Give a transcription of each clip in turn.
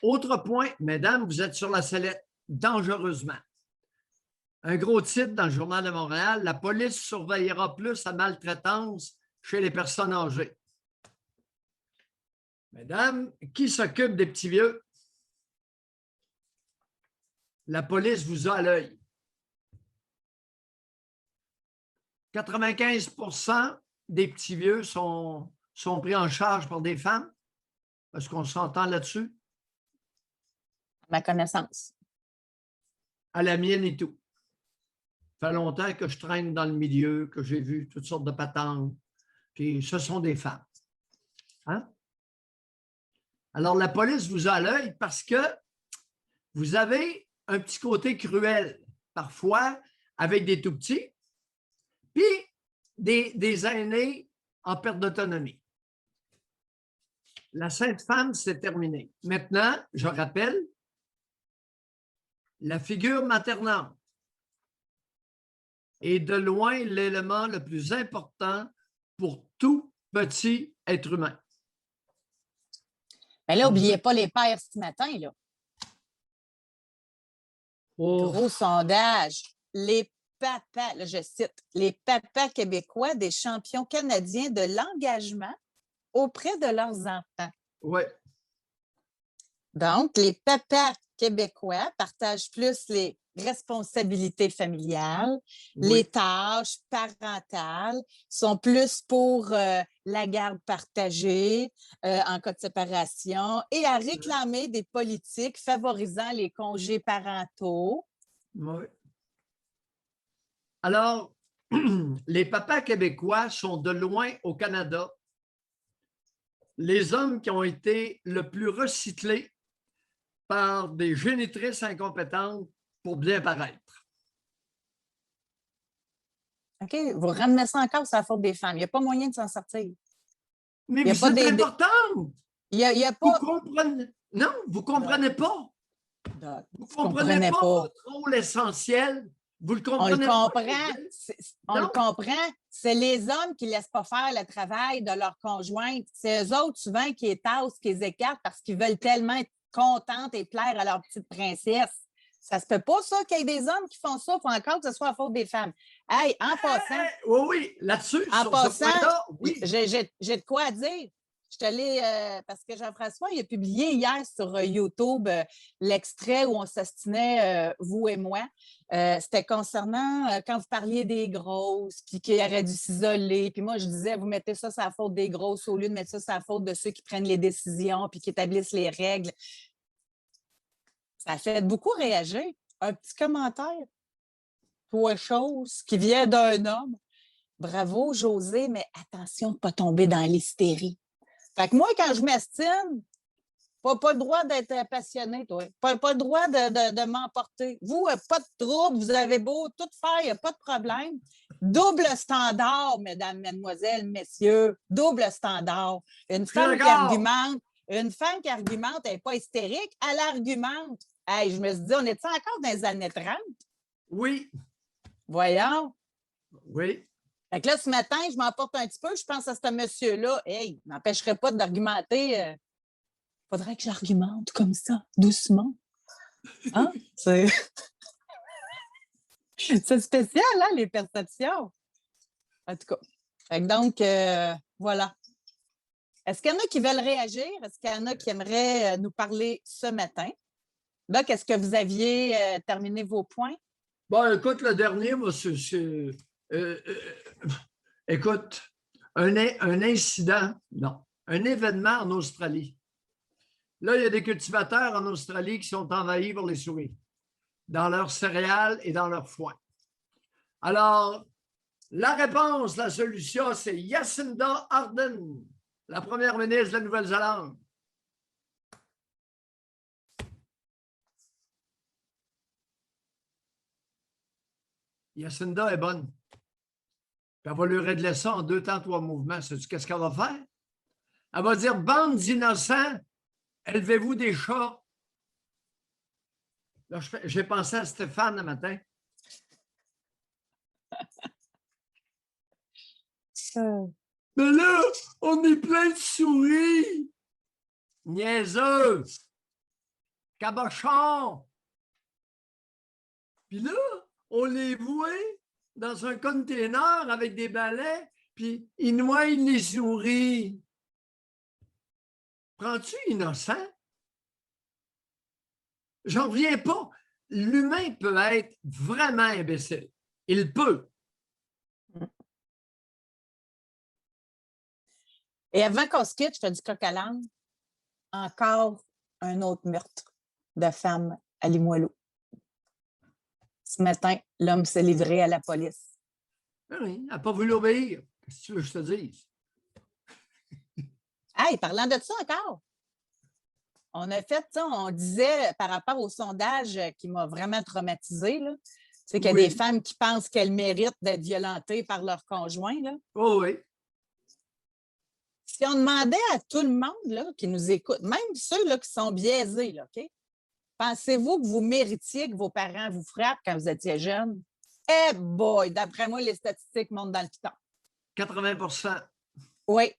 Autre point, mesdames, vous êtes sur la sellette dangereusement. Un gros titre dans le Journal de Montréal, la police surveillera plus la maltraitance chez les personnes âgées. Mesdames, qui s'occupe des petits vieux? La police vous a à l'œil. 95% des petits vieux sont pris en charge par des femmes. Est-ce qu'on s'entend là-dessus? À ma connaissance. À la mienne et tout. Ça fait longtemps que je traîne dans le milieu, que j'ai vu toutes sortes de patentes. Puis ce sont des femmes. Hein? Alors, la police vous a à l'œil parce que vous avez un petit côté cruel, parfois, avec des tout-petits, puis des aînés en perte d'autonomie. La Sainte Femme, c'est terminé. Maintenant, je rappelle, la figure maternelle est de loin l'élément le plus important pour tout petit être humain. Mais là, n'oubliez pas les pères ce matin, là. Oh. Gros sondage. Les papas, là, je cite, les papas québécois des champions canadiens de l'engagement auprès de leurs enfants. Oui. Donc, les papas québécois partagent plus les responsabilités familiales, Oui. les tâches parentales, sont plus pour la garde partagée en cas de séparation et à réclamer des politiques favorisant les congés parentaux. Oui. Alors, les papas québécois sont de loin au Canada les hommes qui ont été le plus recyclés par des génitrices incompétentes pour bien paraître. OK, vous ramenez ça encore sur la faute des femmes. Il n'y a pas moyen de s'en sortir. Mais vous êtes importante! Il y a pas... Vous comprenez... Non, vous ne comprenez pas. Vous ne comprenez pas votre rôle essentiel. Vous le comprenez pas. On le comprend. C'est les hommes qui ne laissent pas faire le travail de leur conjointe. C'est eux autres, souvent, qui étassent, qui les écartent parce qu'ils veulent tellement être contentes et plaire à leur petite princesse. Ça se peut pas, ça, qu'il y ait des hommes qui font ça. Il faut encore que ce soit à faute des femmes. Hey, en passant... Oui, là-dessus, en sur passant, ce point-là, oui. J'ai de quoi dire. Je suis allée, parce que Jean-François, il a publié hier sur YouTube l'extrait où on s'ostinait, vous et moi. C'était concernant quand vous parliez des grosses, puis qu'il aurait dû s'isoler. Puis moi, je disais, vous mettez ça sur la faute des grosses au lieu de mettre ça sur la faute de ceux qui prennent les décisions puis qui établissent les règles. Ça a fait beaucoup réagir. Un petit commentaire. Trois choses qui vient d'un homme. Bravo, José, mais attention de ne pas tomber dans l'hystérie. Fait que moi, quand je m'estime, pas le droit d'être passionné, toi. Pas le droit de m'emporter. Vous, pas de trouble, vous avez beau tout faire, il n'y a pas de problème. Double standard, mesdames, mesdemoiselles, messieurs. Double standard. Une femme qui argumente, elle n'est pas hystérique, elle argumente. Hey, je me suis dit, on est encore dans les années 30? Oui. Voyons. Oui. Fait que là, ce matin, je m'emporte un petit peu, je pense à ce monsieur-là. Hey, il m'empêcherait pas d'argumenter. Faudrait que j'argumente comme ça, doucement. Hein? C'est spécial, hein, les perceptions. En tout cas. Fait que donc, voilà. Est-ce qu'il y en a qui veulent réagir? Est-ce qu'il y en a qui aimeraient nous parler ce matin? Là, qu'est-ce que vous aviez terminé vos points? Bon, écoute, le dernier, moi, écoute, un incident, non, un événement en Australie. Là, il y a des cultivateurs en Australie qui sont envahis par les souris dans leurs céréales et dans leurs foins. Alors, la réponse, la solution, c'est Jacinda Ardern, la première ministre de la Nouvelle-Zélande. Jacinda est bonne. Puis elle va lui régler ça en 2 temps, 3 mouvements. Sais-tu qu'est-ce qu'elle va faire? Elle va dire, bande d'innocents, élevez-vous des chats. Là, j'ai pensé à Stéphane le matin. Mais là, on est plein de souris. Niaiseux. Cabochon! Puis là, on les vouait dans un container avec des balais, puis ils noient les souris. Prends-tu innocent? J'en reviens pas. L'humain peut être vraiment imbécile. Il peut. Et avant qu'on se quitte, je te dis coq à l'âne, encore un autre meurtre de femme à Limoilou. Ce matin, l'homme s'est livré à la police. Oui, elle n'a pas voulu obéir. Qu'est-ce que tu veux que je te dise? Hey, parlant de ça encore, on a fait ça, on disait par rapport au sondage qui m'a vraiment traumatisée, là, c'est qu'il y a Oui. des femmes qui pensent qu'elles méritent d'être violentées par leur conjoint. Là. Oh oui. Si on demandait à tout le monde là, qui nous écoute, même ceux là, qui sont biaisés, là, OK? Pensez-vous que vous méritiez que vos parents vous frappent quand vous étiez jeune? Eh boy, d'après moi, les statistiques montent dans le piton. 80 Oui.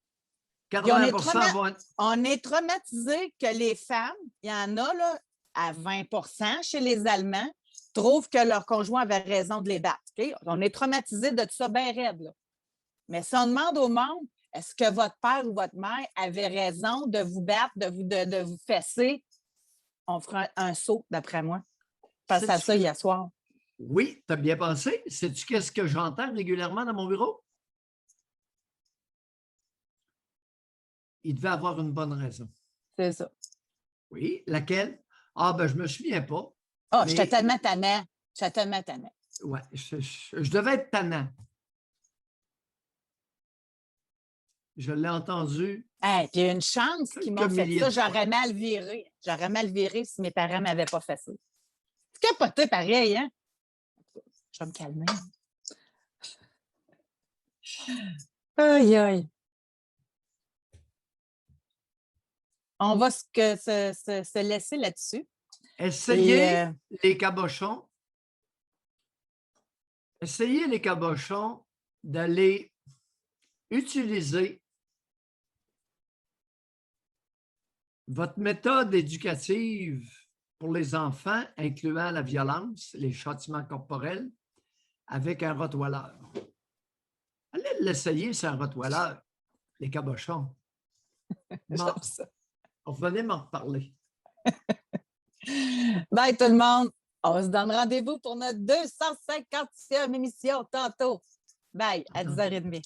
80 vont être... On est traumatisé que les femmes, il y en a là, à 20 chez les Allemands, trouvent que leur conjoint avait raison de les battre. Okay? On est traumatisé de tout ça bien raide. Là. Mais si on demande au monde, est-ce que votre père ou votre mère avait raison de vous battre, de vous fesser? On fera un saut, d'après moi. Pense à ça hier soir. Oui, tu as bien pensé. Sais-tu qu'est-ce que j'entends régulièrement dans mon bureau? Il devait avoir une bonne raison. C'est ça. Oui, laquelle? Ah, ben, je ne me souviens pas. Ah, oh, j'étais tellement tannant. J'étais tellement tannant. Oui, je devais être tannant. Je l'ai entendu. Hey, puis une chance qu'ils m'ont fait ça, j'aurais mal viré. J'aurais mal viré si mes parents ne m'avaient pas fait ça. C'est capoté pareil, hein? Je vais me calmer. Aïe, aïe. On va se laisser là-dessus. Essayez les cabochons. Essayez les cabochons d'aller utiliser votre méthode éducative pour les enfants, incluant la violence, les châtiments corporels, avec un rottweiler. Allez l'essayer, c'est un rottweiler, les cabochons. Bon, revenez m'en reparler. Bye tout le monde. On se donne rendez-vous pour notre 250e émission tantôt. Bye, à 10h30.